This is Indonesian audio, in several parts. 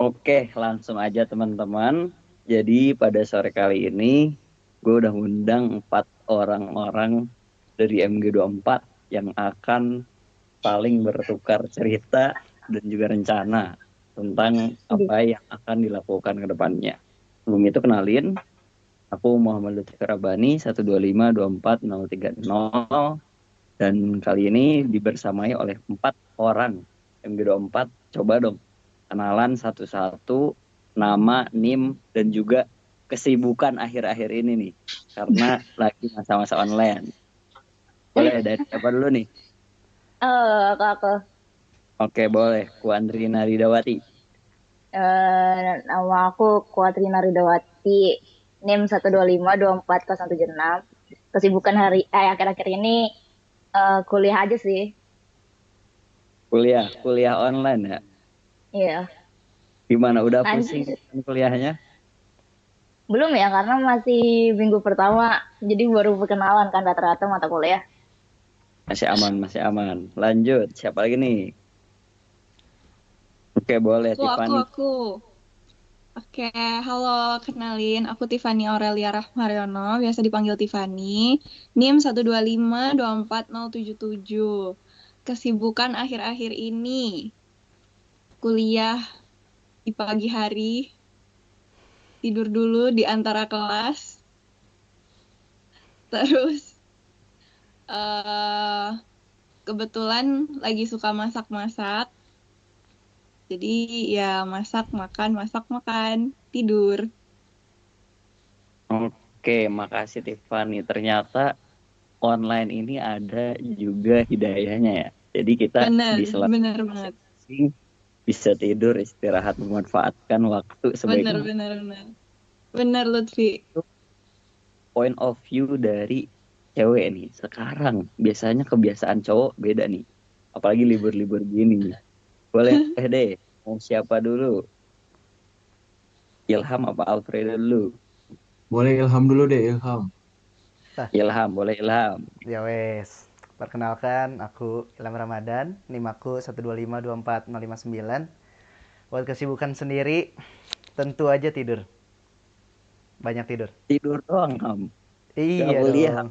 Oke, langsung aja teman-teman. Jadi pada sore kali ini gue udah ngundang 4 orang dari MG24 yang akan saling bertukar cerita dan juga rencana tentang Di- apa yang akan dilakukan ke depannya. Sebelum itu kenalin, aku Muhammad Lutfi Karabani 12524 030 dan kali ini dibersamai oleh 4 orang MG24. Coba dong kenalan satu-satu, nama, NIM, dan juga kesibukan akhir-akhir ini nih. Karena lagi masa-masa online. Boleh dari siapa dulu nih? Kakak, Oke, boleh. Ku Andri Naridawati. nama aku Kuatrina Ridawati, NIM 125240176. Kesibukan akhir-akhir ini kuliah aja sih. Kuliah online ya. Iya. Gimana, udah pusing Lanjut. kan kuliahnya? Belum ya, karena masih minggu pertama. Jadi baru perkenalan kan rata-rata mata kuliah. Masih aman, masih aman. Lanjut, siapa lagi nih? Oke, boleh, Aku, Tiffany. aku. Oke, halo, kenalin. Aku Tiffany Aurelia Rahmariono, biasa dipanggil Tiffany. NIM 125240077. Kesibukan akhir-akhir ini, kuliah di pagi hari, tidur dulu di antara kelas, terus eh kebetulan lagi suka masak-masak. Jadi ya masak, makan, tidur. Oke, makasih Tiffany. Ternyata online ini ada juga hidayahnya ya. Jadi kita Bener, di sela bener banget. masing-masing bisa tidur, istirahat, memanfaatkan waktu sebaik Bener, mungkin. bener, bener. Bener, Lutfi. Itu point of view dari cewek nih. Sekarang biasanya kebiasaan cowok beda nih. Apalagi libur-libur gini. Boleh deh, mau siapa dulu? Ilham apa Alfredo dulu? Boleh Ilham dulu deh, Ilham. Nah, Ilham, boleh Ilham. ya wes. Perkenalkan, aku Ilham Ramadan, NIM aku 1252459. Buat kesibukan sendiri, tentu aja tidur. Banyak tidur. Tidur doang, Ham. Gak Iya kuliah. dong.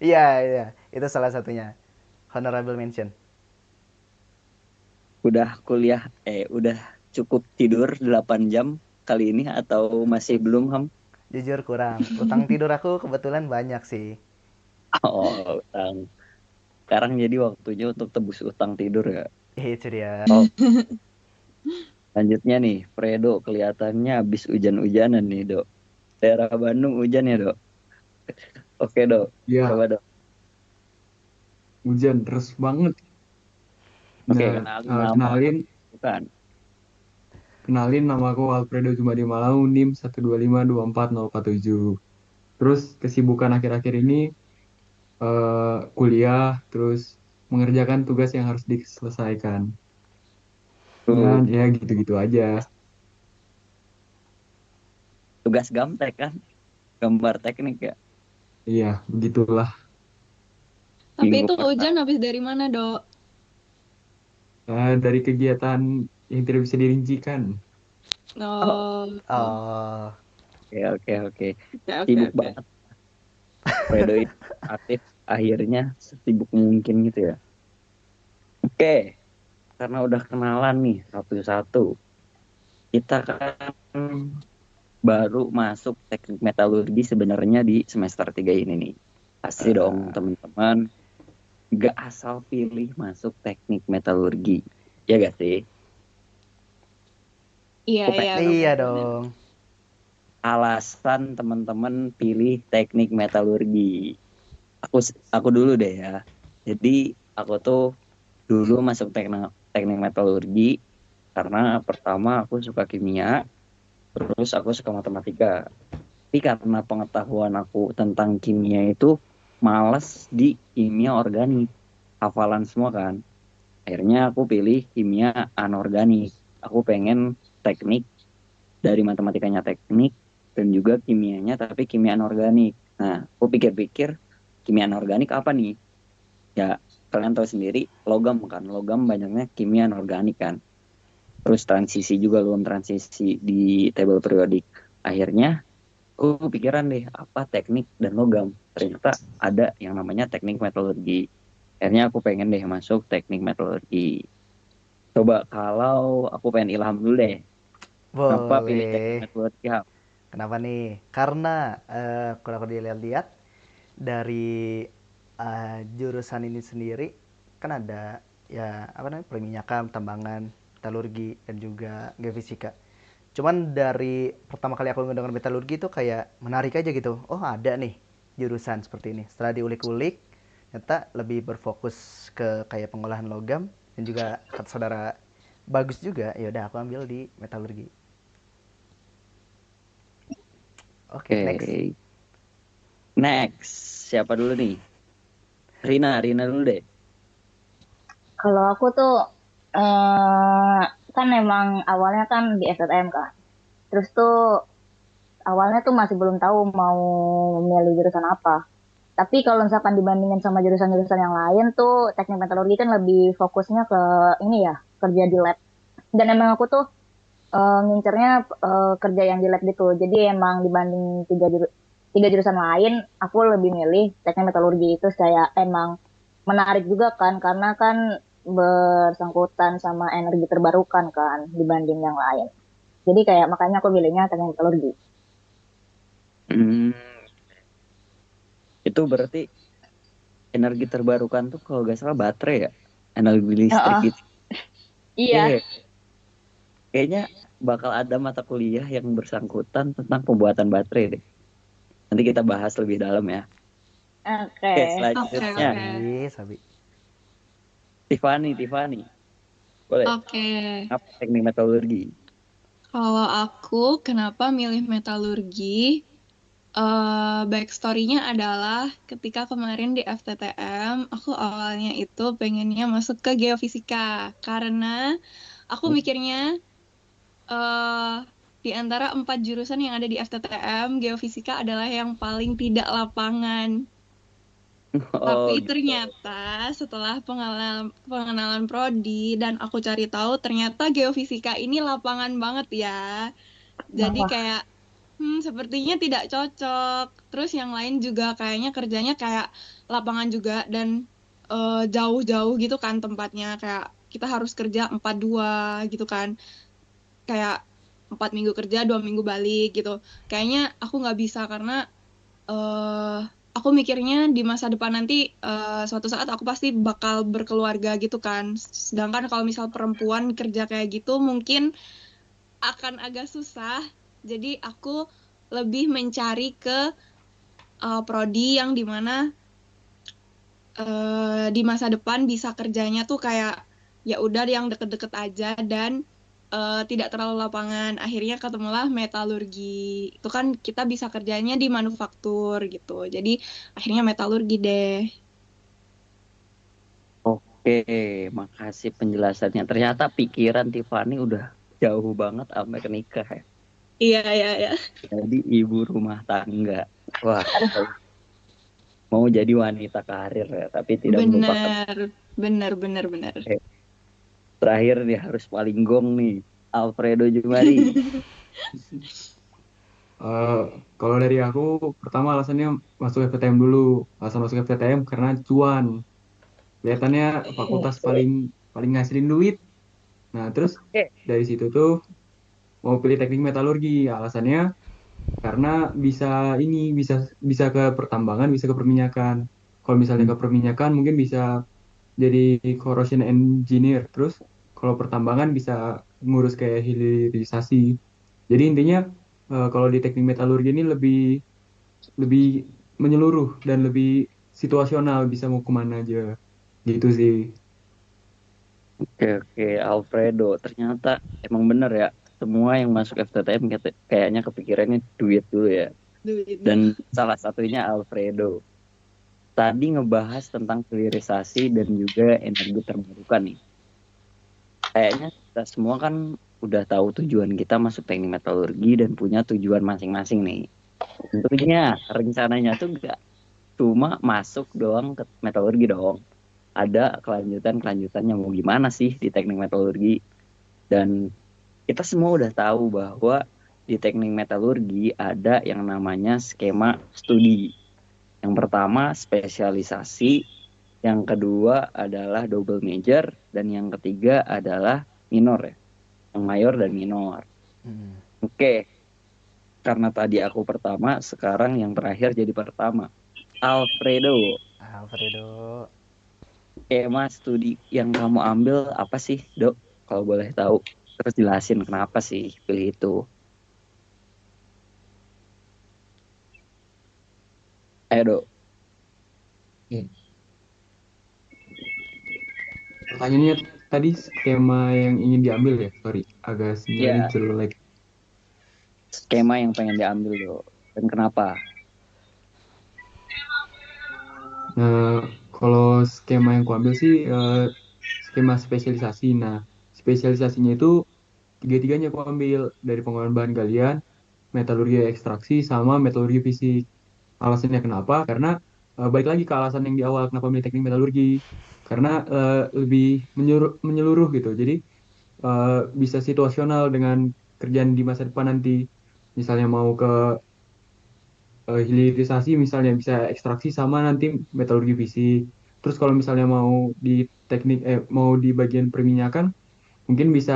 Iya, iya. Itu salah satunya. Honorable mention. Udah kuliah, udah cukup tidur 8 jam kali ini atau masih belum, Ham? Jujur kurang. Utang tidur aku kebetulan banyak sih. Oh, utang. Sekarang jadi waktunya untuk tebus utang tidur ya. Itu dia. Oh, lanjutnya nih, Fredo kelihatannya habis hujan-hujanan nih, Dok. Daerah Bandung hujan ya, Dok. Oke, Dok. Ya, Coba, Dok. hujan terus banget. Oke, Nah, kenalin nama. kenalin, Bukan. kenalin nama aku Alfredo Jumadi Malau, NIM 125240407. Terus kesibukan akhir-akhir ini kuliah, terus mengerjakan tugas yang harus diselesaikan. Tuh, Dan ya gitu-gitu aja. tugas gamtek kan? Gambar teknik ya. Iya, begitulah. Tapi Minggu itu pertama. hujan habis dari mana, Dok? Dari kegiatan yang tidak bisa dirincikan. Oh, Oh, oke, Oh, oke, oke, oke. oke, Sibuk oke. banget Fredo ini, aktif akhirnya sesibuk mungkin gitu ya. Oke, karena udah kenalan nih satu-satu. Kita kan baru masuk teknik metalurgi sebenarnya di semester 3 ini nih. Pasti dong teman-teman gak asal pilih masuk teknik metalurgi. Ya gak sih? Iya, Aku iya, pengen iya benar-benar. dong. alasan teman-teman pilih teknik metalurgi. Aku dulu deh ya. Jadi aku tuh dulu masuk teknik teknik metalurgi karena pertama aku suka kimia, terus aku suka matematika. Tapi karena pengetahuan aku tentang kimia itu males di kimia organik, hafalan semua kan. Akhirnya aku pilih kimia anorganik. Aku pengen teknik dari matematikanya teknik dan juga kimianya tapi kimia anorganik. Nah, aku pikir-pikir kimia anorganik apa nih? Ya, kalian tahu sendiri, logam kan. Logam banyaknya kimia anorganik kan. terus transisi juga belum transisi di table periodik. Akhirnya aku pikiran deh apa teknik dan logam. Ternyata ada yang namanya teknik metalurgi. Akhirnya aku pengen deh masuk teknik metalurgi. Coba kalau aku pengen ilham dulu deh. Kenapa pilih teknik Boleh. metalurgi? Ham? Kenapa nih? Karena kalau aku dilihat-lihat dari jurusan ini sendiri kan ada ya apa namanya perminyakan, tambangan, metalurgi dan juga geofisika. Cuman dari pertama kali aku mendengar metalurgi itu kayak menarik aja gitu. Oh ada nih jurusan seperti ini. Setelah diulik-ulik, ternyata lebih berfokus ke kayak pengolahan logam dan juga kata saudara bagus juga. Ya udah aku ambil di metalurgi. Oke, next. Oke, next. Siapa dulu nih? Rina dulu deh. Kalau aku tuh eh kan emang awalnya kan di SNM kan. Terus tuh awalnya tuh masih belum tahu mau memilih jurusan apa. Tapi kalau misalkan dibandingin sama jurusan-jurusan yang lain tuh teknik metalurgi kan lebih fokusnya ke ini ya, kerja di lab. Dan emang aku tuh ngincernya kerja yang di lab gitu. Jadi emang dibanding tiga jurusan lain, aku lebih milih teknik metalurgi itu saya emang menarik juga kan karena kan bersangkutan sama energi terbarukan kan dibanding yang lain. Jadi kayak makanya aku pilihnya teknik metalurgi. Hmm, itu berarti energi terbarukan tuh kalau nggak salah baterai ya, energi listrik Heeh, gitu. iya. Oke, kayaknya bakal ada mata kuliah yang bersangkutan tentang pembuatan baterai deh. Nanti kita bahas lebih dalam ya. Oke. Oke, Oke, selanjutnya oke. Sabi. Tiffany, boleh. Oke. Apa teknik metalurgi? Kalau aku kenapa milih metalurgi? Backstory-nya adalah ketika kemarin di FTTM, aku awalnya itu pengennya masuk ke geofisika karena aku mikirnya eh di antara 4 jurusan yang ada di FTTM, geofisika adalah yang paling tidak lapangan. Oh, Tapi gitu. ternyata setelah pengenalan prodi dan aku cari tahu ternyata geofisika ini lapangan banget ya. Jadi Wah, kayak sepertinya tidak cocok. Terus yang lain juga kayaknya kerjanya kayak lapangan juga dan jauh-jauh gitu kan tempatnya. Kayak kita harus kerja 4-2 gitu kan. Kayak 4 minggu kerja, 2 minggu balik gitu. Kayaknya aku nggak bisa karena eh aku mikirnya di masa depan nanti suatu saat aku pasti bakal berkeluarga gitu kan. Sedangkan kalau misal perempuan kerja kayak gitu mungkin akan agak susah. Jadi aku lebih mencari ke prodi yang dimana di masa depan bisa kerjanya tuh kayak ya udah yang deket-deket aja dan tidak terlalu lapangan. Akhirnya ketemulah metalurgi. Itu kan kita bisa kerjanya di manufaktur gitu. Jadi akhirnya metalurgi deh. Oke, makasih penjelasannya. Ternyata pikiran Tiffany udah jauh banget sampai ke nikah ya. Iya, iya, iya. Jadi ibu rumah tangga. Wah, mau jadi wanita karir ya, tapi tidak melupakan. Bener, bener, bener, bener. Terakhir nih harus paling gong nih. Alfredo Jumari. Eh, Kalau dari aku, pertama alasannya masuk FPTM dulu. Alasan masuk FPTM karena cuan. Kelihatannya fakultas oke. paling paling ngasilin duit. Nah, terus Oke. dari situ tuh mau pilih teknik metalurgi. Alasannya karena bisa ini bisa ke pertambangan, bisa ke perminyakan. Kalau misalnya ke perminyakan mungkin bisa jadi corrosion engineer. Terus kalau pertambangan bisa ngurus kayak hilirisasi. Jadi intinya kalau di teknik metalurgi ini lebih lebih menyeluruh dan lebih situasional, bisa mau kemana aja gitu sih. Oke, Alfredo. Ternyata emang bener ya. Semua yang masuk FTTM kayaknya kepikirannya duit dulu ya. Duit. Dan salah satunya Alfredo. Tadi ngebahas tentang hilirisasi dan juga energi terbarukan nih. Kayaknya kita semua kan udah tahu tujuan kita masuk teknik metalurgi dan punya tujuan masing-masing nih. Tentunya rencananya tuh gak cuma masuk doang ke metalurgi dong. Ada kelanjutan-kelanjutannya mau gimana sih di teknik metalurgi. Dan kita semua udah tahu bahwa di teknik metalurgi ada yang namanya skema studi. Yang pertama spesialisasi, yang kedua adalah double major, dan yang ketiga adalah minor ya, yang mayor dan minor. Hmm. Oke, karena tadi aku pertama, sekarang yang terakhir jadi pertama. Alfredo, Alfredo, skema studi yang kamu ambil apa sih, Dok? Kalau boleh tahu, terus jelasin kenapa sih pilih itu. Ayo, Dok. Oke. Pertanyaannya tadi skema yang ingin diambil ya, sorry, agak sinyalnya Ya, jelek. skema yang pengen diambil, Dok. Dan kenapa? Nah, kalau skema yang kuambil sih skema spesialisasi. Nah, spesialisasinya itu tiga-tiganya kuambil dari pengolahan bahan galian, metalurgi ekstraksi, sama metalurgi fisik. Alasannya kenapa? Karena balik lagi ke alasan yang di awal kenapa milih teknik metalurgi. Karena lebih menyeluruh gitu. Jadi bisa situasional dengan kerjaan di masa depan nanti. Misalnya mau ke hilirisasi misalnya bisa ekstraksi sama nanti metalurgi fisik. Terus kalau misalnya mau di mau di bagian perminyakan mungkin bisa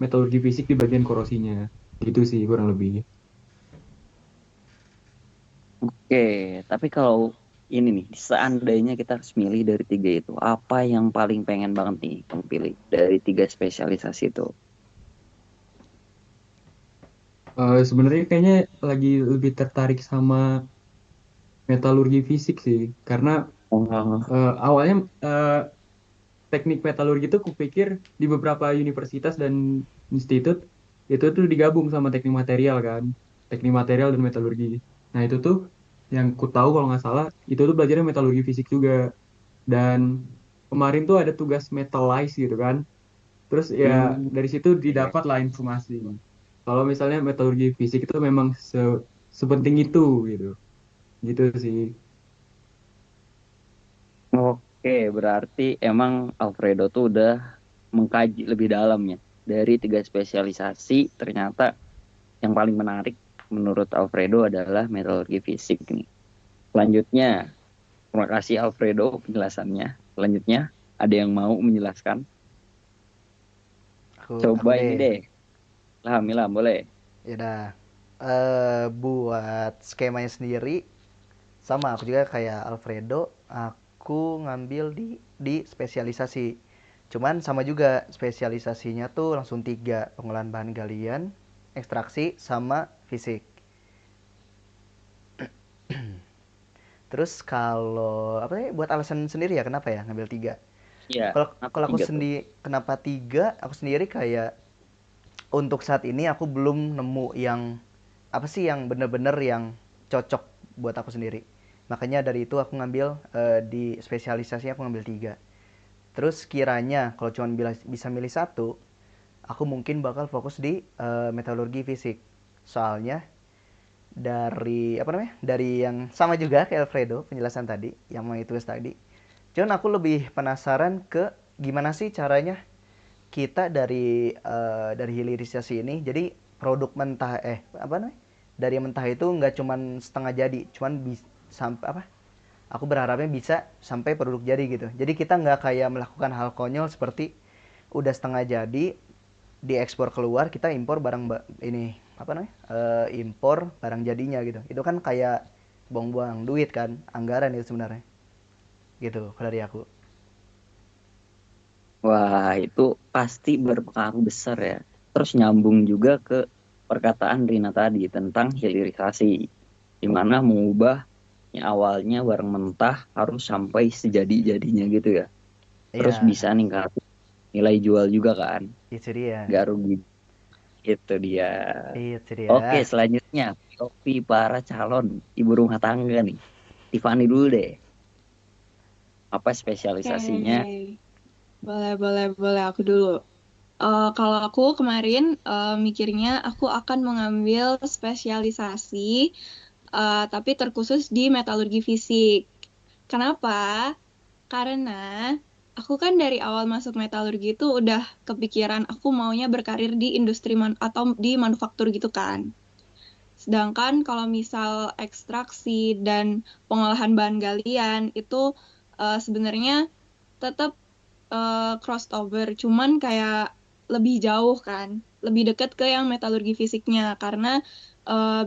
metalurgi fisik di bagian korosinya. Gitu sih kurang lebih. Oke, tapi kalau ini nih, seandainya kita harus milih dari tiga itu, apa yang paling pengen banget nih kamu pilih dari tiga spesialisasi itu? Sebenarnya kayaknya lagi lebih tertarik sama metalurgi fisik sih karena Oh, awalnya teknik metalurgi itu kupikir di beberapa universitas dan institut itu tuh digabung sama teknik material kan, teknik material dan metalurgi. Nah itu tuh yang ku tahu kalau nggak salah itu tuh belajarnya metalurgi fisik juga. Dan kemarin tuh ada tugas metalize gitu kan, terus ya hmm, dari situ oke. didapat lah informasi kalau misalnya metalurgi fisik itu memang sepenting itu gitu, gitu sih. Oke, berarti emang Alfredo tuh udah mengkaji lebih dalamnya. Dari tiga spesialisasi, ternyata yang paling menarik menurut Alfredo adalah metalurgi fisik nih. Selanjutnya, terima kasih Alfredo penjelasannya. Selanjutnya, ada yang mau menjelaskan? aku Coba ini deh. deh, Ilham, Ilham, boleh. Ya udah. Buat skemanya sendiri sama aku juga kayak Alfredo, aku ngambil di spesialisasi. Cuman sama juga spesialisasinya tuh langsung tiga, pengolahan bahan galian, ekstraksi sama fisik. Terus kalau apa sih buat alasan sendiri ya kenapa ya ngambil tiga? Iya, Kalau kenapa kalau aku tiga tuh? sendiri kenapa tiga? Aku sendiri kayak untuk saat ini aku belum nemu yang apa sih yang bener-bener yang cocok buat aku sendiri. Makanya dari itu aku ngambil di spesialisasi aku ngambil tiga. Terus kiranya kalau cuma bisa milih satu, aku mungkin bakal fokus di metalurgi fisik. Soalnya dari apa namanya? Dari yang sama juga kayak Alfredo penjelasan tadi, yang mengitulis tadi. Cuman aku lebih penasaran ke gimana sih caranya kita dari hilirisasi ini jadi produk mentah apa namanya? Dari mentah itu nggak cuman setengah jadi, cuman sampai apa? Aku berharapnya bisa sampai produk jadi gitu. Jadi kita nggak kayak melakukan hal konyol seperti udah setengah jadi diekspor keluar kita impor ini apa namanya impor barang jadinya gitu. Itu kan kayak buang-buang duit kan, anggaran itu sebenarnya. Gitu kalau dari aku. Wah, itu pasti berpengaruh besar ya. Terus nyambung juga ke perkataan Rina tadi tentang hilirisasi. Di mana mengubah yang awalnya barang mentah harus sampai sejadi-jadinya gitu ya. Terus Iya, bisa ningkatin nilai jual juga kan. itu dia. Nggak rugi. Itu dia. Itu Oke, dia. selanjutnya. Topi para calon ibu rumah tangga nih. Tiffany dulu deh. Apa spesialisasinya? Oke, boleh aku dulu. Kalau aku kemarin mikirnya aku akan mengambil spesialisasi, tapi terkhusus di metalurgi fisik. Kenapa? Karena aku kan dari awal masuk metalurgi itu udah kepikiran aku maunya berkarir di industri atau di manufaktur gitu kan. Sedangkan kalau misal ekstraksi dan pengolahan bahan galian itu sebenarnya tetap crossover, cuman kayak lebih jauh kan, lebih dekat ke yang metalurgi fisiknya karena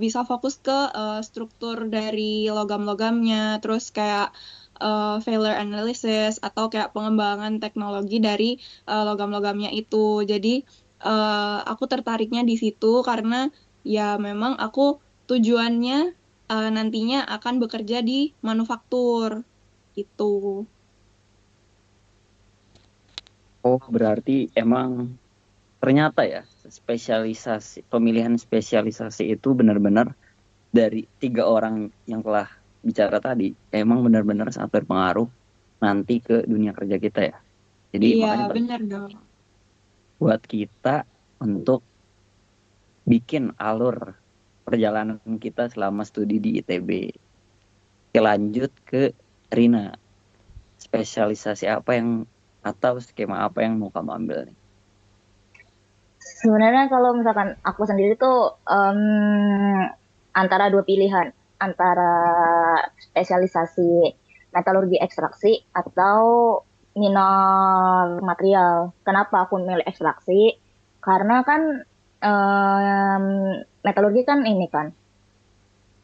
bisa fokus ke struktur dari logam-logamnya, terus kayak failure analysis atau kayak pengembangan teknologi dari logam-logamnya itu. Jadi aku tertariknya di situ karena ya memang aku tujuannya nantinya akan bekerja di manufaktur gitu. Oh, berarti emang ternyata ya pemilihan spesialisasi itu benar-benar dari 3 orang yang telah bicara tadi, emang benar-benar sangat berpengaruh nanti ke dunia kerja kita ya. Jadi Iya, makanya benar dong. buat kita untuk bikin alur perjalanan kita selama studi di ITB. Oke, lanjut ke Rina. Spesialisasi apa yang atau skema apa yang mau kamu ambil nih? Sebenarnya kalau misalkan aku sendiri tuh antara dua pilihan, antara spesialisasi metalurgi ekstraksi atau minor material. Kenapa aku milih ekstraksi? Karena kan em, metalurgi kan ini kan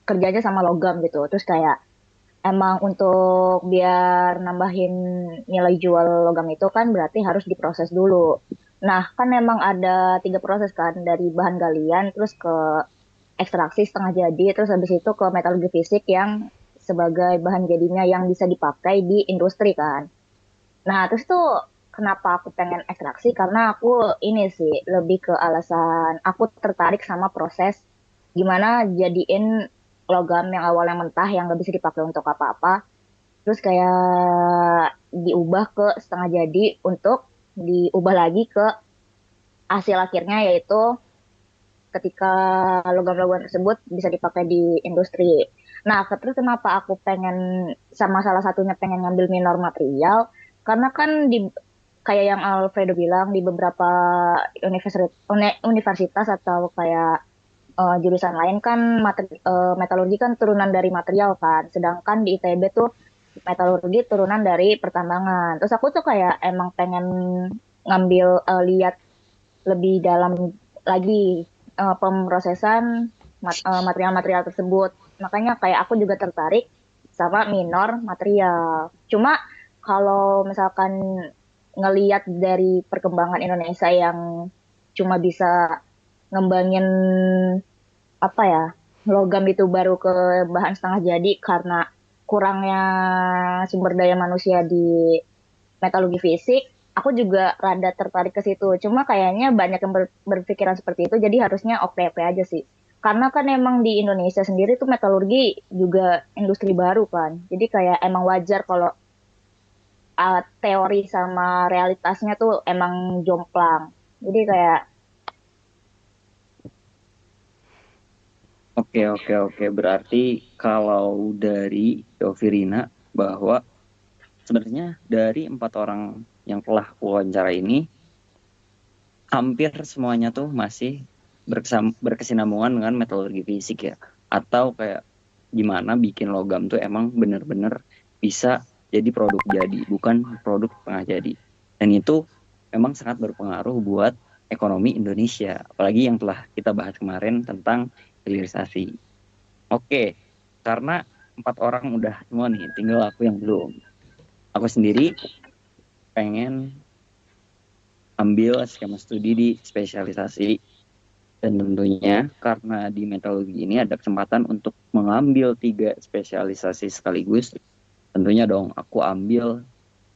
kerjanya sama logam gitu. Terus kayak emang untuk biar nambahin nilai jual logam itu kan berarti harus diproses dulu. Nah, kan memang ada 3 proses kan, dari bahan galian, terus ke ekstraksi setengah jadi, terus habis itu ke metalurgi fisik yang sebagai bahan jadinya yang bisa dipakai di industri kan. Nah, terus tuh kenapa aku pengen ekstraksi? Karena aku ini sih lebih ke alasan aku tertarik sama proses gimana jadiin logam yang awalnya mentah yang gak bisa dipakai untuk apa-apa, terus kayak diubah ke setengah jadi untuk diubah lagi ke hasil akhirnya, yaitu ketika logam-logam tersebut bisa dipakai di industri. Nah, terus kenapa aku pengen sama salah satunya pengen ngambil minor material? Karena kan di kayak yang Alfredo bilang di beberapa universitas atau kayak jurusan lain kan metalurgi kan turunan dari material kan. Sedangkan di ITB tuh metalurgi turunan dari pertambangan. Terus aku tuh kayak emang pengen ngambil lihat lebih dalam lagi pemrosesan material-material tersebut. Makanya kayak aku juga tertarik sama minor material. Cuma kalau misalkan ngeliat dari perkembangan Indonesia yang cuma bisa ngembangin apa ya, logam itu baru ke bahan setengah jadi karena kurangnya sumber daya manusia di metalurgi fisik, aku juga rada tertarik ke situ. Cuma kayaknya banyak yang berpikiran seperti itu, jadi harusnya oke-oke aja sih. Karena kan emang di Indonesia sendiri tuh metalurgi juga industri baru kan. Jadi kayak emang wajar kalau teori sama realitasnya tuh emang jomplang. Jadi kayak Oke, oke, oke. Berarti kalau dari Yovirina bahwa sebenarnya dari 4 orang yang telah wawancara ini, hampir semuanya tuh masih berkesinambungan dengan metalurgi fisik ya. Atau kayak gimana bikin logam tuh emang bener-bener bisa jadi produk jadi, bukan produk setengah jadi. Dan itu memang sangat berpengaruh buat ekonomi Indonesia. Apalagi yang telah kita bahas kemarin tentang hilirisasi. Oke, karena 4 orang udah semua nih, tinggal aku yang belum. Aku sendiri pengen ambil skema studi di spesialisasi, dan tentunya karena di metalurgi ini ada kesempatan untuk mengambil 3 spesialisasi sekaligus, tentunya dong aku ambil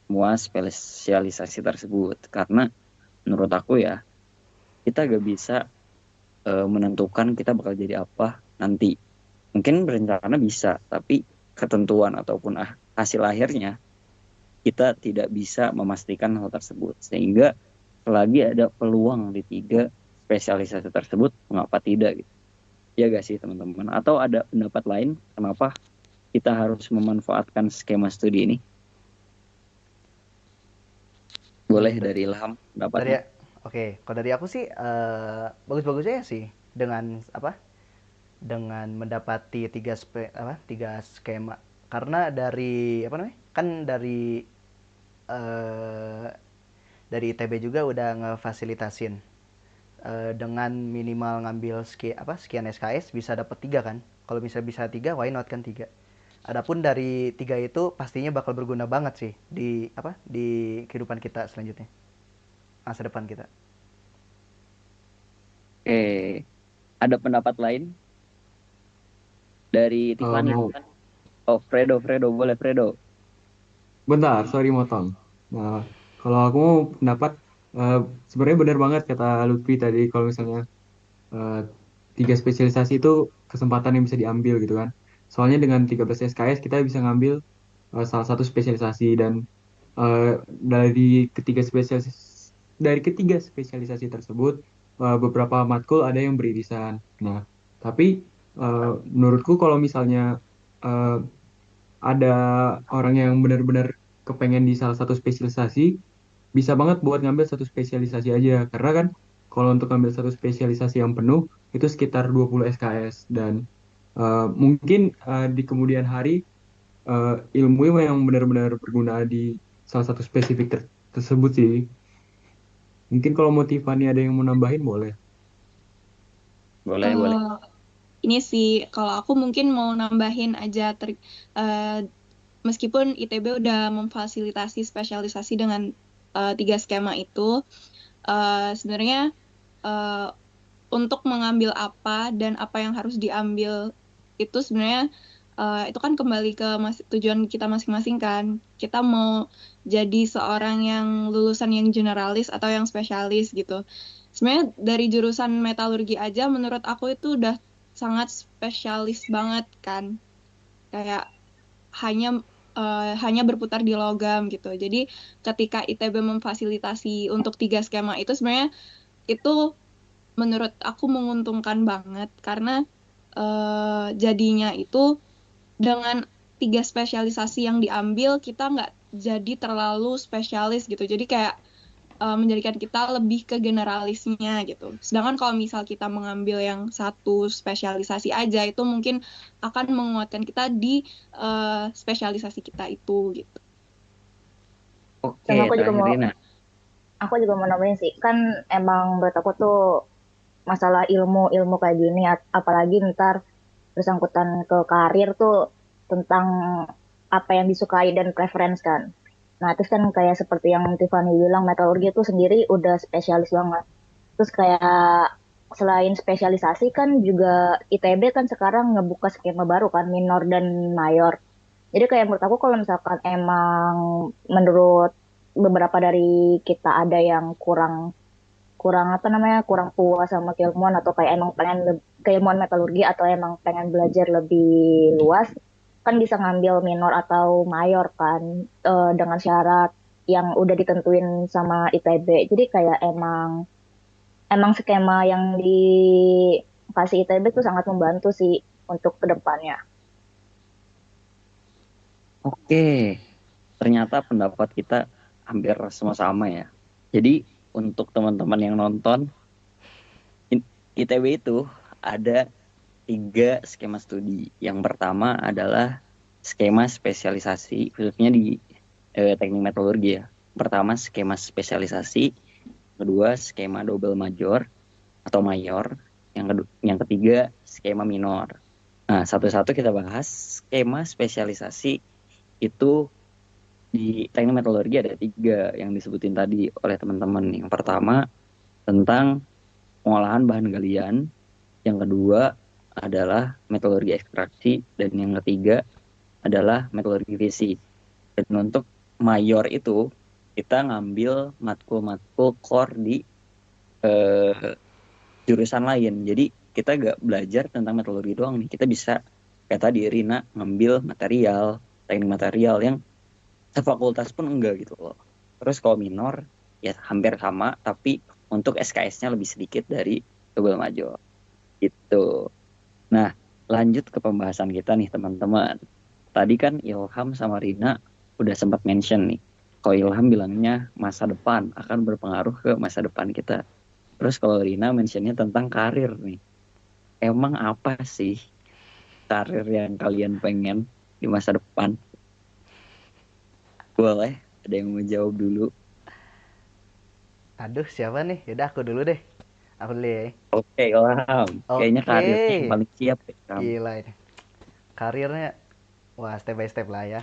semua spesialisasi tersebut karena menurut aku ya kita gak bisa menentukan kita bakal jadi apa nanti. Mungkin berencana bisa, tapi ketentuan ataupun hasil akhirnya kita tidak bisa memastikan hal tersebut. Sehingga selagi ada peluang di 3 spesialisasi tersebut, mengapa tidak gitu. Ya gak sih teman-teman? Atau ada pendapat lain kenapa kita harus memanfaatkan skema studi ini? Boleh Hmm, dari Ilham dari pendapatnya. oke, kalau dari aku sih bagus-bagus aja sih dengan apa? Dengan mendapati tiga skema. Karena dari apa namanya? Kan eh, dari ITB juga udah ngefasilitasin dengan minimal ngambil sekian SKS bisa dapat tiga kan. Kalau bisa tiga, why not kan tiga. Adapun dari tiga itu pastinya bakal berguna banget sih di kehidupan kita selanjutnya, masa depan kita. Oke, ada pendapat lain dari Tiffany? Mau Oh, Fredo, boleh Fredo. bentar, sorry motong. Nah, kalau aku mau pendapat, eh, sebenarnya benar banget kata Lutfi tadi kalau misalnya eh, tiga spesialisasi itu kesempatan yang bisa diambil gitu kan. Soalnya dengan 13 SKS kita bisa ngambil salah satu spesialisasi dan eh, dari ketiga spesialisasi tersebut beberapa matkul ada yang beririsan. Nah, tapi menurutku kalau misalnya eh, ada orang yang benar-benar kepengen di salah satu spesialisasi, bisa banget buat ngambil satu spesialisasi aja. Karena kan kalau untuk ngambil satu spesialisasi yang penuh, itu sekitar 20 SKS. Dan mungkin di kemudian hari, ilmu yang benar-benar berguna di salah satu tersebut sih. Mungkin kalau mau Tiffany ada yang mau nambahin, boleh. Boleh. Eh, ini sih kalau aku mungkin mau nambahin aja eh, meskipun ITB udah memfasilitasi spesialisasi dengan tiga skema itu, sebenarnya eh, untuk mengambil apa dan apa yang harus diambil itu sebenarnya itu kan kembali ke tujuan kita masing-masing kan. Kita mau jadi seorang yang lulusan yang generalis atau yang spesialis gitu. Sebenarnya dari jurusan metalurgi aja menurut aku itu udah sangat spesialis banget kan. Kayak hanya hanya berputar di logam gitu. Jadi ketika ITB memfasilitasi untuk tiga skema itu sebenarnya itu menurut aku menguntungkan banget karena jadinya itu dengan tiga spesialisasi yang diambil kita nggak jadi terlalu spesialis gitu. Jadi kayak menjadikan kita lebih ke generalisnya gitu. Sedangkan kalau misal kita mengambil yang satu spesialisasi aja itu mungkin akan menguatkan kita di spesialisasi kita itu gitu. Sama Oke, aku juga terakhir mau Rina. nambahin sih, kan emang menurut aku tuh masalah ilmu kayak gini, apalagi ntar bersangkutan ke karir tuh tentang apa yang disukai dan preference kan. Nah, terus kan kayak seperti yang Tiffany bilang, metalurgi itu sendiri udah spesialis banget. Terus kayak selain spesialisasi kan juga ITB kan sekarang ngebuka skema baru kan, minor dan mayor. Jadi kayak menurut aku kalau misalkan emang menurut beberapa dari kita ada yang kurang kurang apa namanya kurang puas sama keilmuan atau kayak emang pengen keilmuan metalurgi atau emang pengen belajar lebih luas kan bisa ngambil minor atau mayor kan dengan syarat yang udah ditentuin sama ITB. Jadi kayak emang emang skema yang dikasih ITB tuh sangat membantu sih untuk kedepannya. Oke, ternyata pendapat kita hampir semua sama ya. Jadi untuk teman-teman yang nonton, ITB itu ada tiga skema studi. Yang pertama adalah skema spesialisasi, khususnya di teknik metalurgi ya. Pertama skema spesialisasi, kedua skema double major atau mayor, yang ketiga skema minor. Nah, satu-satu kita bahas. Skema spesialisasi itu di teknik metalurgi ada tiga yang disebutin tadi oleh teman-teman. Yang pertama tentang pengolahan bahan galian, yang kedua adalah metalurgi ekstraksi, dan yang ketiga adalah metalurgi fisik. Dan untuk mayor itu kita ngambil matkul-matkul core di eh, jurusan lain. Jadi kita gak belajar tentang metalurgi doang nih. Kita bisa kayak tadi Rina ngambil material, teknik material yang sefakultas pun enggak gitu loh. Terus kalau minor ya hampir sama, tapi untuk SKS-nya lebih sedikit dari double major gitu. Nah, lanjut ke pembahasan kita nih teman-teman. Tadi kan Ilham sama Rina udah sempat mention nih Kalau Ilham bilangnya masa depan akan berpengaruh ke masa depan kita. Terus kalau Rina mentionnya tentang karir nih. Emang apa sih karir yang kalian pengen di masa depan? Boleh, ada yang mau jawab dulu? Aduh, siapa nih? Yaudah aku dulu deh. Aku dulu ya. Oke, Ilham. Kayaknya Oke. karirnya yang paling siap deh, Ilham. Gila ini. Karirnya, wah step by step lah ya.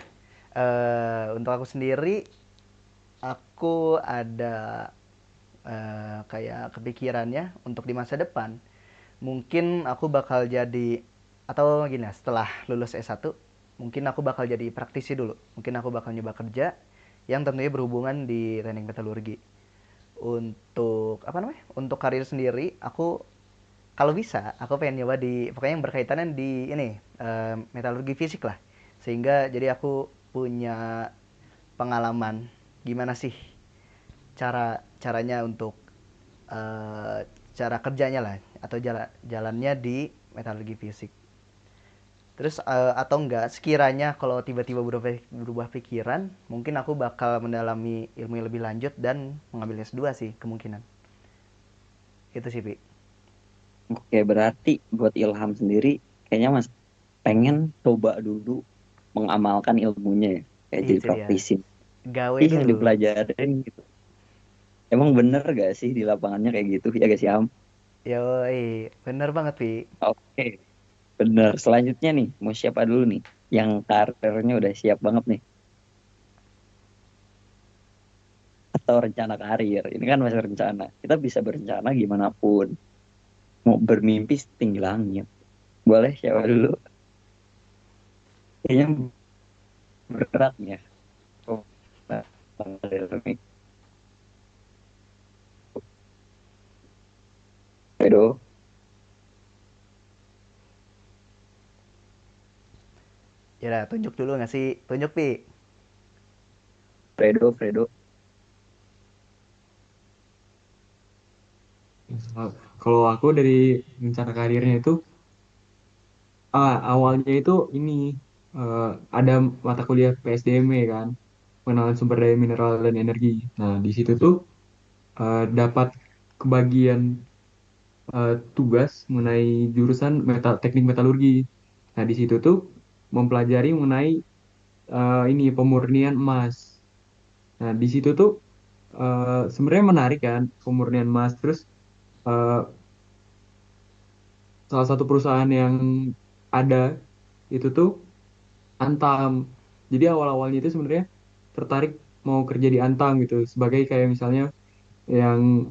Untuk aku sendiri, aku ada kayak kepikirannya untuk di masa depan. Mungkin aku bakal jadi, atau gini ya, setelah lulus S1, mungkin aku bakal jadi praktisi dulu. Mungkin aku bakal nyoba kerja yang tentunya berhubungan di teknik metalurgi. Untuk apa namanya? Untuk karir sendiri, aku kalau bisa, aku pengen nyoba di pokoknya yang berkaitan di ini metalurgi fisik lah. Sehingga jadi aku punya pengalaman gimana sih caranya untuk eh, cara kerjanya lah atau jalannya di metalurgi fisik. Terus atau enggak sekiranya kalau tiba-tiba berubah pikiran, mungkin aku bakal mendalami ilmu yang lebih lanjut dan mengambil S2 sih kemungkinan. Itu sih, Pi. Oke, berarti buat Ilham sendiri, kayaknya Mas pengen coba dulu mengamalkan ilmunya ya. Kayak jadi Itu dia. praktisi. Gawe Ih, yang dulu. dipelajarin gitu. Emang bener gak sih di lapangannya kayak gitu? Ya gak sih, Am? Yoi, bener banget, Pi. Oke, bener. Selanjutnya nih, mau siapa dulu nih? Yang karirnya udah siap banget nih. Atau rencana karir. Ini kan masih rencana. Kita bisa berencana gimana pun. Mau bermimpi setinggi langit. Boleh siapa dulu? Kayaknya berat ya. Oh, karir nih. Fredo, Ya udah, tunjuk dulu nggak sih? Tunjuk, Pi. Fredo. Kalau aku dari rencana karirnya itu, awalnya itu ini eh, ada mata kuliah PSDM kan, pengenalan sumber daya mineral dan energi. Nah, di situ tuh dapat kebagian tugas mengenai jurusan teknik metalurgi. Nah, di situ tuh mempelajari mengenai ini pemurnian emas. Nah, di situ tuh sebenarnya menarik kan pemurnian emas. Terus eh, salah satu perusahaan yang ada itu tuh Antam. Jadi awal-awalnya itu sebenarnya tertarik mau kerja di Antam gitu sebagai kayak misalnya yang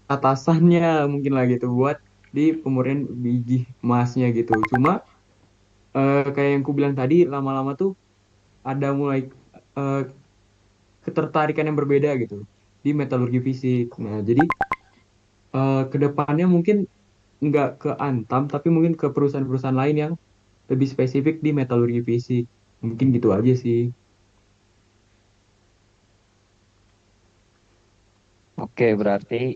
atasannya mungkin lah gitu buat di pemurnian biji emasnya gitu. Cuma kayak yang ku bilang tadi lama-lama tuh ada mulai eh, ketertarikan yang berbeda gitu di metalurgi fisik. Nah, jadi kedepannya mungkin nggak ke Antam tapi mungkin ke perusahaan-perusahaan lain yang lebih spesifik di metalurgi fisik. Mungkin gitu aja sih. oke, berarti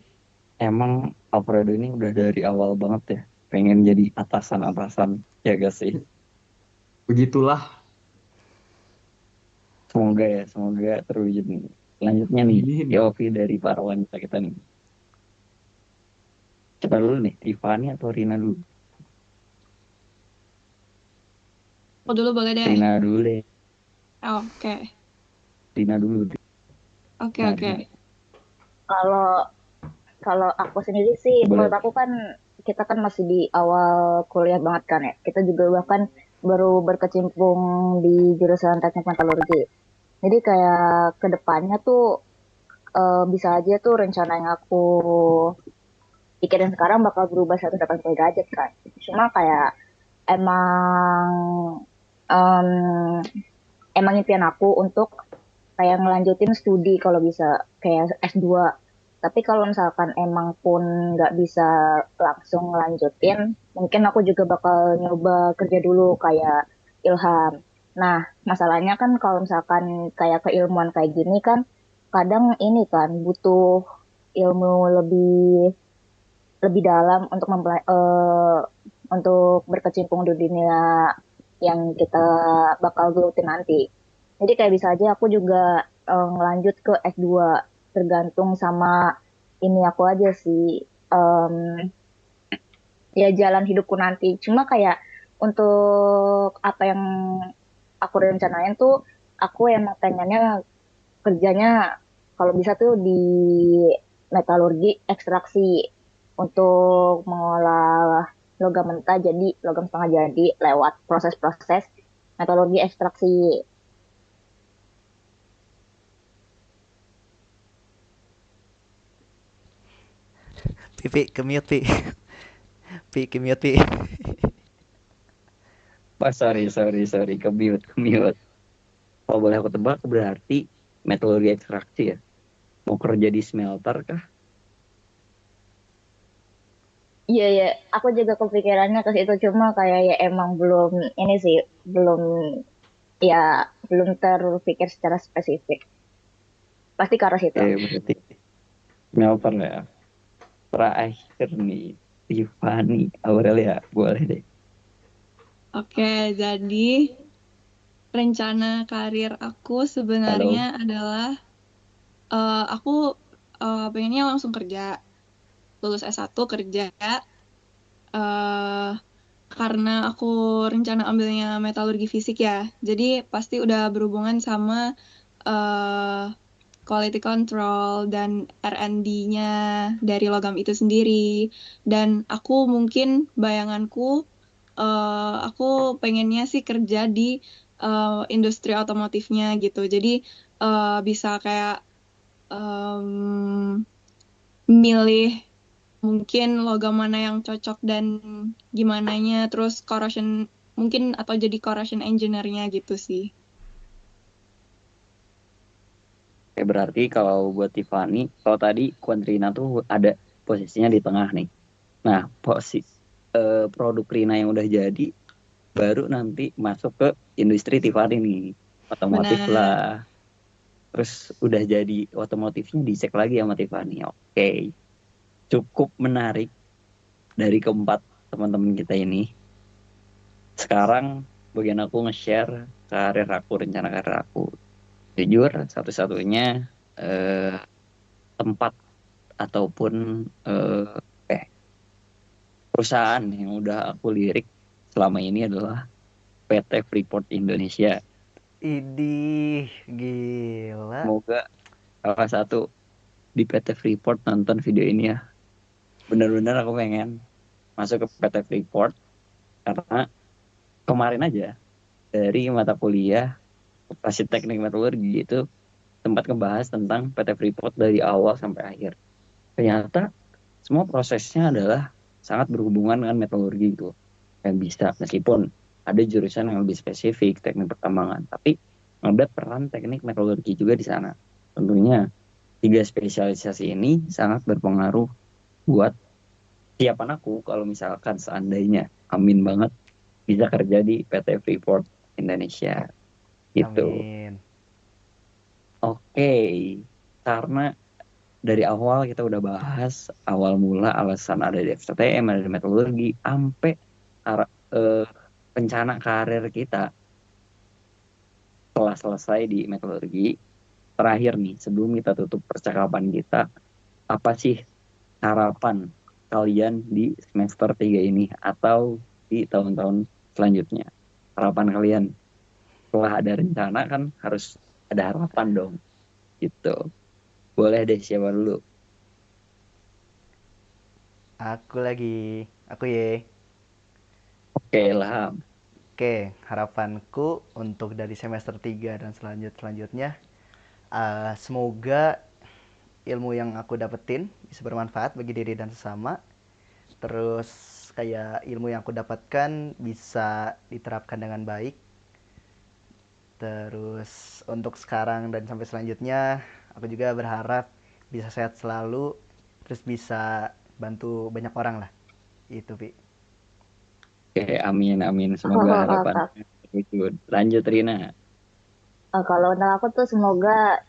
emang Alfredo ini udah dari awal banget ya. Pengen jadi atasan-atasan. Ya gak sih? Begitulah. Semoga ya, semoga terwujud nih. Selanjutnya nih, Amin. POV dari para wanita kita nih. Coba dulu nih, Tiffany atau Rina dulu? Aku dulu boleh deh. Rina dulu deh, Oke, Rina dulu. oke, Nah, oke. Rina, Kalau kalau aku sendiri sih, boleh. menurut aku kan kita kan masih di awal kuliah banget kan ya. Kita juga bahkan baru berkecimpung di jurusan teknik metalurgi. Jadi kayak kedepannya tuh bisa aja tuh rencana yang aku pikirin sekarang bakal berubah 180 derajat kan. Cuma kayak emang em, emang impian aku untuk kayak ngelanjutin studi kalau bisa kayak S2. Tapi kalau misalkan emang pun nggak bisa langsung ngelanjutin, mungkin aku juga bakal nyoba kerja dulu kayak Ilham. Nah, masalahnya kan kalau misalkan kayak keilmuan kayak gini kan, kadang ini kan butuh ilmu lebih lebih dalam untuk untuk berkecimpung di dunia yang kita bakal gelutin nanti. Jadi kayak bisa aja aku juga ngelanjut ke S2, tergantung sama ini aku aja sih, em, ya jalan hidupku nanti. Cuma kayak untuk apa yang aku rencanain tuh, aku emang pengennya kerjanya kalau bisa tuh di metalurgi ekstraksi untuk mengolah logam mentah jadi logam setengah jadi lewat proses-proses metalurgi ekstraksi. Pi, ke mute, Pi. Pi, ke mute, Pi. Wah, sorry, ke mute. Kalau boleh aku tebak, berarti metodologi ekstraksi ya. Mau kerja di smelter kah? Iya ya, aku juga kepikirannya ke situ cuma kayak ya emang belum ini sih, belum ya belum terpikir secara spesifik. Pasti ke arah situ. Oke, berarti smelter ya. Terakhir nih, Tiffany Aurelia, boleh deh. Oke, jadi rencana karir aku sebenarnya Halo. adalah aku pengennya langsung kerja, lulus S1 kerja, eh karena aku rencana ambilnya metalurgi fisik ya. Jadi pasti udah berhubungan sama eh quality control dan R&D-nya dari logam itu sendiri. Dan aku mungkin bayanganku aku pengennya sih kerja di industri otomotifnya gitu. Jadi bisa kayak em, milih mungkin logam mana yang cocok dan gimananya, terus corrosion mungkin atau jadi corrosion engineer-nya gitu sih. Oke, berarti kalau buat Tiffany, kalau tadi Quadrina tuh ada posisinya di tengah nih. Nah, produk Rina yang udah jadi baru nanti masuk ke industri Tiffany nih. Otomotif Benar. lah. Terus udah jadi otomotifnya dicek lagi sama Tiffany. Oke, cukup menarik dari keempat teman-teman kita ini. Sekarang bagian aku nge-share rencana karir aku. Jujur, satu-satunya eh, tempat ataupun eh, perusahaan yang udah aku lirik selama ini adalah PT Freeport Indonesia. Idih, gila. Semoga salah satu di PT Freeport nonton video ini ya. Benar-benar aku pengen masuk ke PT Freeport karena kemarin aja dari mata kuliah operasi teknik metalurgi itu sempat ngebahas tentang PT Freeport dari awal sampai akhir. Ternyata semua prosesnya adalah sangat berhubungan dengan metalurgi itu. Yang bisa, meskipun ada jurusan yang lebih spesifik, teknik pertambangan, tapi ada peran teknik metalurgi juga di sana. Tentunya, tiga spesialisasi ini sangat berpengaruh buat siapan aku kalau misalkan seandainya, amin banget, bisa kerja di PT Freeport Indonesia. Gitu. Amin. Oke, karena dari awal kita udah bahas awal mula alasan ada di FTTM, ada di metalurgi, sampai eh, rencana karir kita setelah selesai di metalurgi. Terakhir nih, sebelum kita tutup percakapan kita, apa sih harapan kalian di semester 3 ini atau di tahun-tahun selanjutnya? Harapan kalian setelah ada rencana kan harus ada harapan dong, gitu. Boleh deh, siapa dulu? Aku ye. Oke lah. Oke, harapanku untuk dari semester 3 dan selanjutnya, semoga ilmu yang aku dapetin bisa bermanfaat bagi diri dan sesama. Terus kayak ilmu yang aku dapatkan bisa diterapkan dengan baik. Terus untuk sekarang dan sampai selanjutnya, aku juga berharap bisa sehat selalu, terus bisa bantu banyak orang lah. Itu, Pi. Oke, amin, amin. Oh, Semoga oh, harapan Kak. terwujud. Lanjut, Rina. Kalau untuk aku tuh semoga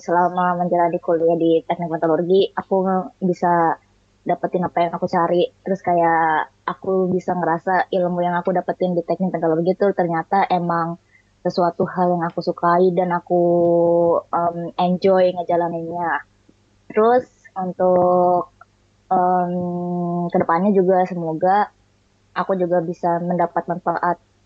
selama menjalani kuliah di teknik metalurgi, aku bisa dapetin apa yang aku cari. Terus kayak aku bisa ngerasa ilmu yang aku dapetin di teknik metalurgi itu ternyata emang sesuatu hal yang aku sukai dan aku enjoy ngejalaninnya. Terus untuk kedepannya juga semoga aku juga bisa mendapat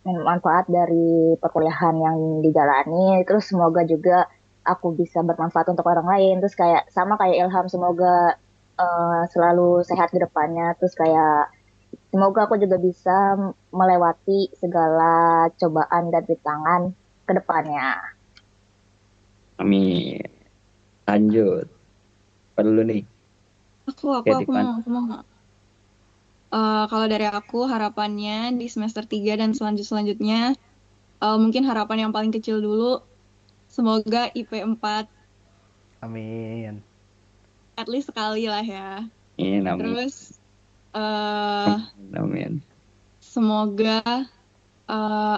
manfaat dari perkuliahan yang dijalani. Terus semoga juga aku bisa bermanfaat untuk orang lain. Terus kayak sama kayak Ilham, semoga selalu sehat ke depannya. Terus kayak semoga aku juga bisa melewati segala cobaan dan rintangan ke depannya. Amin. Lanjut. Perlu nih. Aku Oke, Tiffany. mau. Kalau dari aku harapannya di semester 3 dan selanjutnya mungkin harapan yang paling kecil dulu semoga IP 4 Amin. at least sekali lah ya. Amin, amin, Terus eh amin. semoga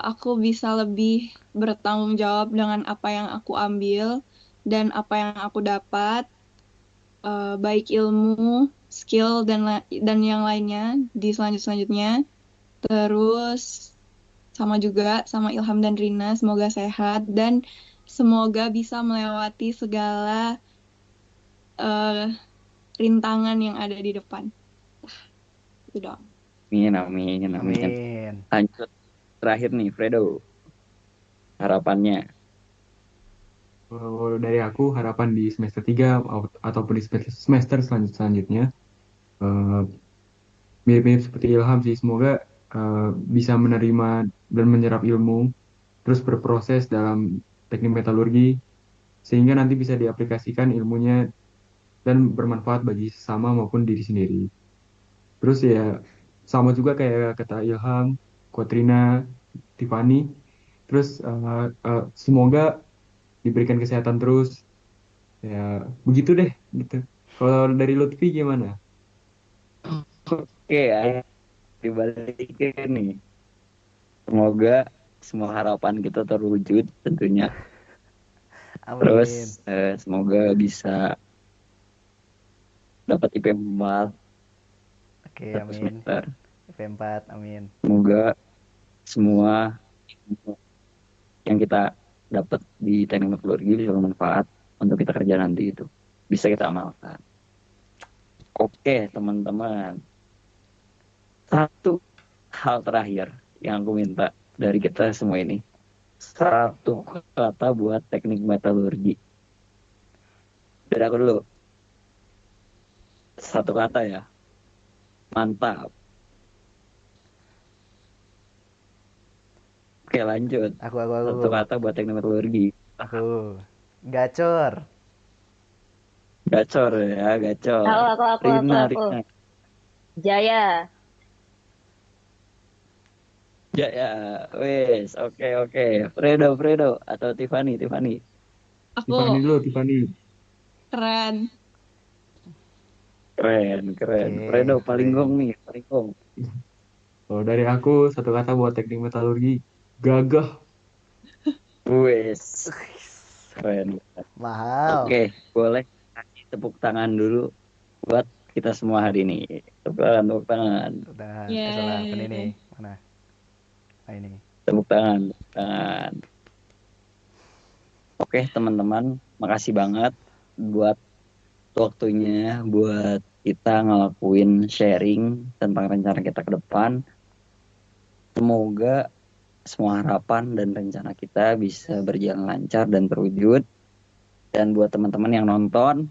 aku bisa lebih bertanggung jawab dengan apa yang aku ambil dan apa yang aku dapat, baik ilmu, skill dan yang lainnya di selanjutnya. Terus sama juga sama Ilham dan Rina, semoga sehat dan semoga bisa melewati segala eh, rintangan yang ada di depan. Itu doang. Amin, amin, amin. Amin. Lanjut. Terakhir nih, Fredo. Harapannya. Kalau dari aku harapan di semester 3 ataupun di semester selanjutnya eh, mirip-mirip seperti Ilham sih. Semoga bisa menerima dan menyerap ilmu, terus berproses dalam teknik metalurgi, sehingga nanti bisa diaplikasikan ilmunya dan bermanfaat bagi sesama maupun diri sendiri. Terus ya sama juga kayak kata Ilham, Kotrina, Tiffany. Terus semoga diberikan kesehatan terus. Ya begitu deh gitu. Kalau dari Lutfi gimana? Oke, ya. Dibalikin nih. Semoga semua harapan kita terwujud tentunya. Terus Amin. semoga bisa dapat IP 4 Oke, satu amin. semester. IP4, amin. Semoga semua ilmu yang kita dapat di teknik metalurgi bisa bermanfaat untuk kita kerja nanti itu. Bisa kita amalkan. Oke, teman-teman. Satu hal terakhir yang aku minta dari kita semua ini. Satu kata buat teknik metalurgi. Dari aku dulu. Satu kata ya. Mantap. Oke, lanjut. Satu Aku. kata buat teknik metalurgi. Aku. Gacor. Gacor ya, gacor. Rina, Aku. Rina. Jaya. Ya, wes. Oke. Fredo. Atau Tiffany. Tiffany Aku dulu, Tiffany. keren. Keren. Fredo, Oke, paling gong keren. nih, paling gong. Kalau dari aku satu kata buat teknik metalurgi, gagah. Wes, keren. Mahal. Oke, boleh kasih tepuk tangan dulu buat kita semua hari ini. Tepuk tangan. Udah, salah. Apa Yeay. nih? Mana? Ah, ini. Tepuk tangan. Oke, teman-teman, makasih banget buat waktunya, buat kita ngelakuin sharing tentang rencana kita ke depan. Semoga semua harapan dan rencana kita bisa berjalan lancar dan terwujud. Dan buat teman-teman yang nonton,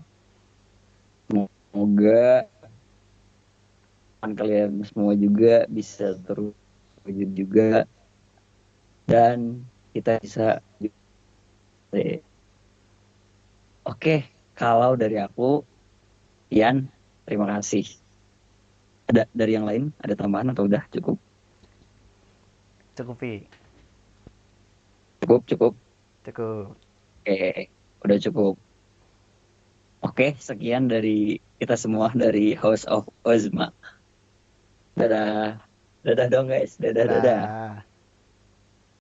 semoga kalian semua juga bisa terwujud juga. Dan kita bisa. Oke, kalau dari aku, Ian, terima kasih. Ada dari yang lain, ada tambahan atau udah cukup? Cukup, Pi. Cukup. Cukup. Oke, udah cukup. Oke, sekian dari kita semua dari House of Ozma. Dadah. Dadah dong guys. Dadah. Dah.